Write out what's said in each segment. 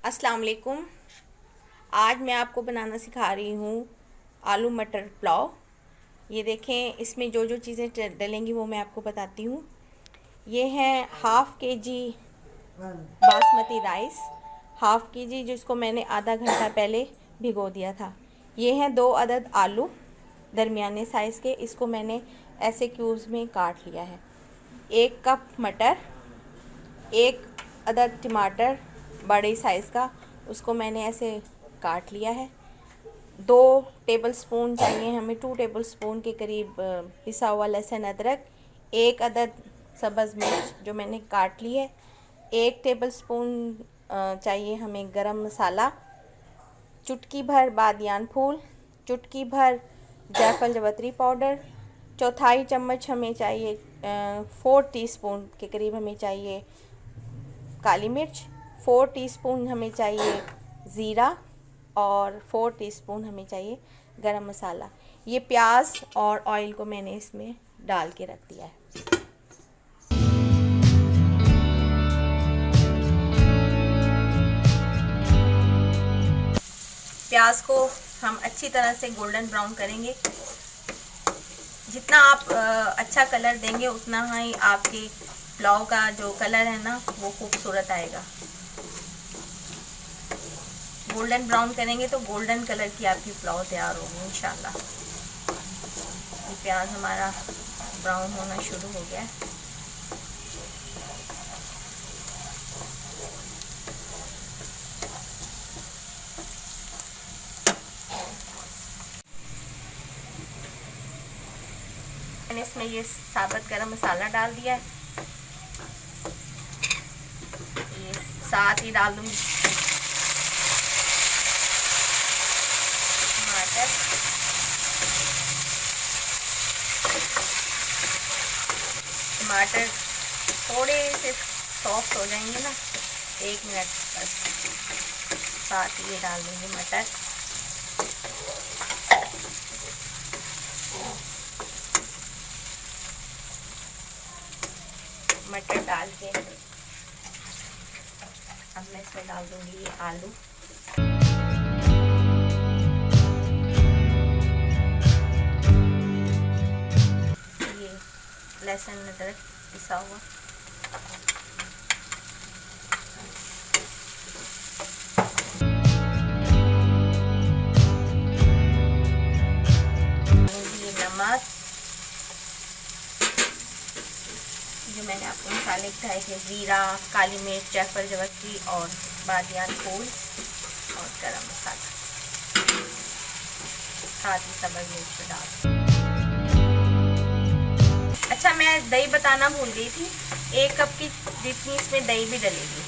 अस्सलाम वालेकुम। आज मैं आपको बनाना सिखा रही हूँ आलू मटर पुलाव। ये देखें, इसमें जो जो चीज़ें डलेंगी वो मैं आपको बताती हूँ। ये है हाफ़ के जी बासमती राइस, हाफ़ के जी जिसको मैंने आधा घंटा पहले भिगो दिया था। ये हैं 2 अदद आलू दरमियाने साइज़ के, इसको मैंने ऐसे क्यूब्स में काट लिया है। 1 कप मटर, 1 अदद टमाटर बड़े साइज़ का, उसको मैंने ऐसे काट लिया है। 2 टेबलस्पून चाहिए हमें, 2 टेबलस्पून के करीब पिसा हुआ लहसुन अदरक, 1 अदद सब्ज़ मिर्च जो मैंने काट ली है, 1 टेबलस्पून चाहिए हमें गरम मसाला, चुटकी भर बादियान फूल, चुटकी भर जायफल जवतरी पाउडर, चौथाई चम्मच हमें चाहिए 4 टीस्पून के करीब हमें चाहिए काली मिर्च, 4 टीस्पून हमें चाहिए ज़ीरा और 4 टीस्पून हमें चाहिए गरम मसाला। ये प्याज और ऑयल को मैंने इसमें डाल के रख दिया है। प्याज को हम अच्छी तरह से गोल्डन ब्राउन करेंगे। जितना आप अच्छा कलर देंगे उतना ही आपके पुलाव का जो कलर है ना वो खूबसूरत आएगा। गोल्डन ब्राउन करेंगे तो गोल्डन कलर की आपकी पुलाव तैयार होगी इंशाल्लाह। ये प्याज हमारा ब्राउन होना शुरू हो गया है। मैंने इसमें ये साबुत गरम मसाला डाल दिया है। ये साथ ही डाल दूंगी टमाटर, टमाटर थोड़े से सॉफ्ट हो जाएंगे ना, 1 मिनट बस। साथ ही ये डाल दूंगी मटर, मटर डाल के अब मैं इसमें डाल दूंगी ये आलू। ये लहसुन अदरक पिसा हुआ, ये नमक, जो मैंने आपको मसाले बताए थे, ज़ीरा, काली मिर्च, जायफल जवतरी और बादियान फूल और गरम मसाला, साथ ही सब्ज़ मिर्च डाल। अच्छा, मैं दही बताना भूल गई थी, 1 कप की जितनी इसमें दही भी डलेगी।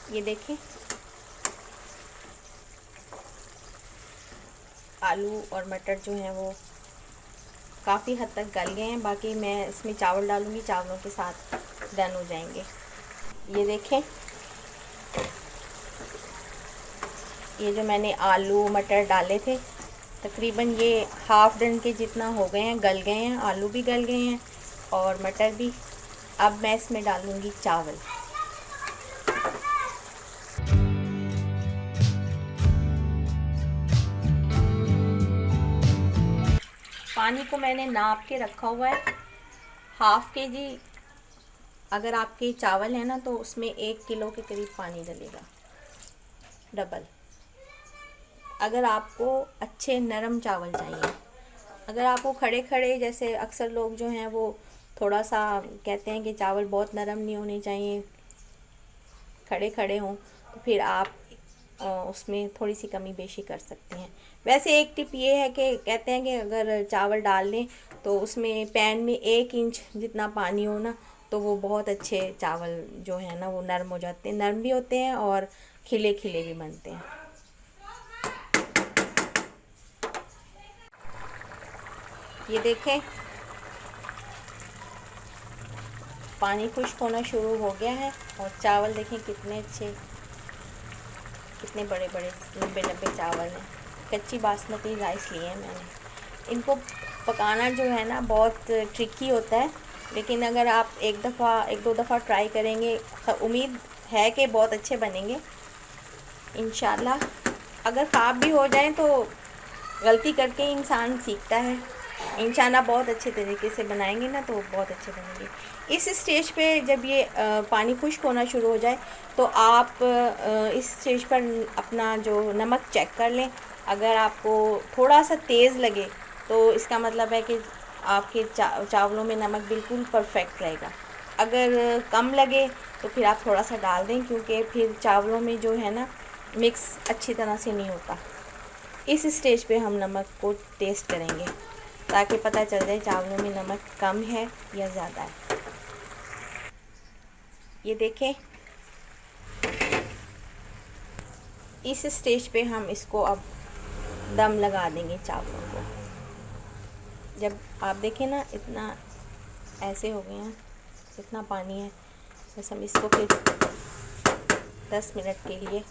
ये देखें, आलू और मटर जो हैं वो काफ़ी हद तक गल गए हैं। बाकी मैं इसमें चावल डालूंगी, चावलों के साथ डन हो जाएंगे। ये देखें, ये जो मैंने आलू मटर डाले थे तकरीबन ये हाफ़ डन के जितना हो गए हैं, गल गए हैं, आलू भी गल गए हैं और मटर भी। अब मैं इसमें डालूंगी चावल। पानी को मैंने नाप के रखा हुआ है, हाफ़ के जी अगर आपके चावल है ना तो उसमें 1 किलो के करीब पानी डलेगा, डबल। अगर आपको अच्छे नरम चावल चाहिए, अगर आपको खड़े खड़े, जैसे अक्सर लोग जो हैं वो थोड़ा सा कहते हैं कि चावल बहुत नरम नहीं होने चाहिए, खड़े खड़े हों, तो फिर आप उसमें थोड़ी सी कमी बेशी कर सकते हैं। वैसे एक टिप ये है कि कहते हैं कि अगर चावल डाल लें तो उसमें पैन में 1 इंच जितना पानी हो ना तो वो बहुत अच्छे चावल जो है ना वो नरम हो जाते हैं, नरम भी होते हैं और खिले खिले भी बनते हैं। ये देखें, पानी खुश्क होना शुरू हो गया है और चावल देखें कितने अच्छे, कितने बड़े बड़े लंबे लंबे चावल हैं। कच्ची बासमती राइस लिए हैं मैंने। इनको पकाना जो है ना बहुत ट्रिकी होता है, लेकिन अगर आप एक दो दफ़ा ट्राई करेंगे, उम्मीद है कि बहुत अच्छे बनेंगे इंशाल्लाह। अगर ख़राब भी हो जाएं तो गलती करके इंसान सीखता है। इंशाल्लाह बहुत अच्छे तरीके से बनाएंगे ना तो बहुत अच्छे बनेंगे। इस स्टेज पे जब ये पानी खुश्क होना शुरू हो जाए तो आप इस स्टेज पर अपना जो नमक चेक कर लें। अगर आपको थोड़ा सा तेज़ लगे तो इसका मतलब है कि आपके चावलों में नमक बिल्कुल परफेक्ट रहेगा। अगर कम लगे तो फिर आप थोड़ा सा डाल दें, क्योंकि फिर चावलों में जो है ना मिक्स अच्छी तरह से नहीं होता। इस स्टेज पे हम नमक को टेस्ट करेंगे ताकि पता चल जाए चावलों में नमक कम है या ज़्यादा है। ये देखें, इस स्टेज पे हम इसको अब दम लगा देंगे चावलों को। जब आप देखें ना इतना ऐसे हो गए हैं, इतना पानी है, बस हम इसको फिर 10 मिनट के लिए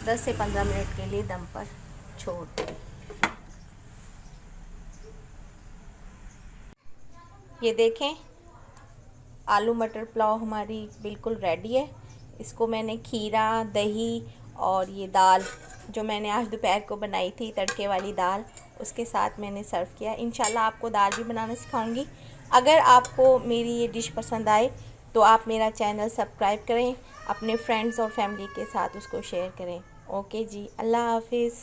10 से 15 मिनट के लिए दम पर छोड़ दें। ये देखें, आलू मटर पुलाव हमारी बिल्कुल रेडी है। इसको मैंने खीरा, दही और ये दाल जो मैंने आज दोपहर को बनाई थी, तड़के वाली दाल, उसके साथ मैंने सर्व किया। इंशाल्लाह आपको दाल भी बनाना सिखाऊंगी। अगर आपको मेरी ये डिश पसंद आए तो आप मेरा चैनल सब्सक्राइब करें, अपने फ्रेंड्स और फैमिली के साथ उसको शेयर करें। ओके जी, अल्लाह हाफिज़।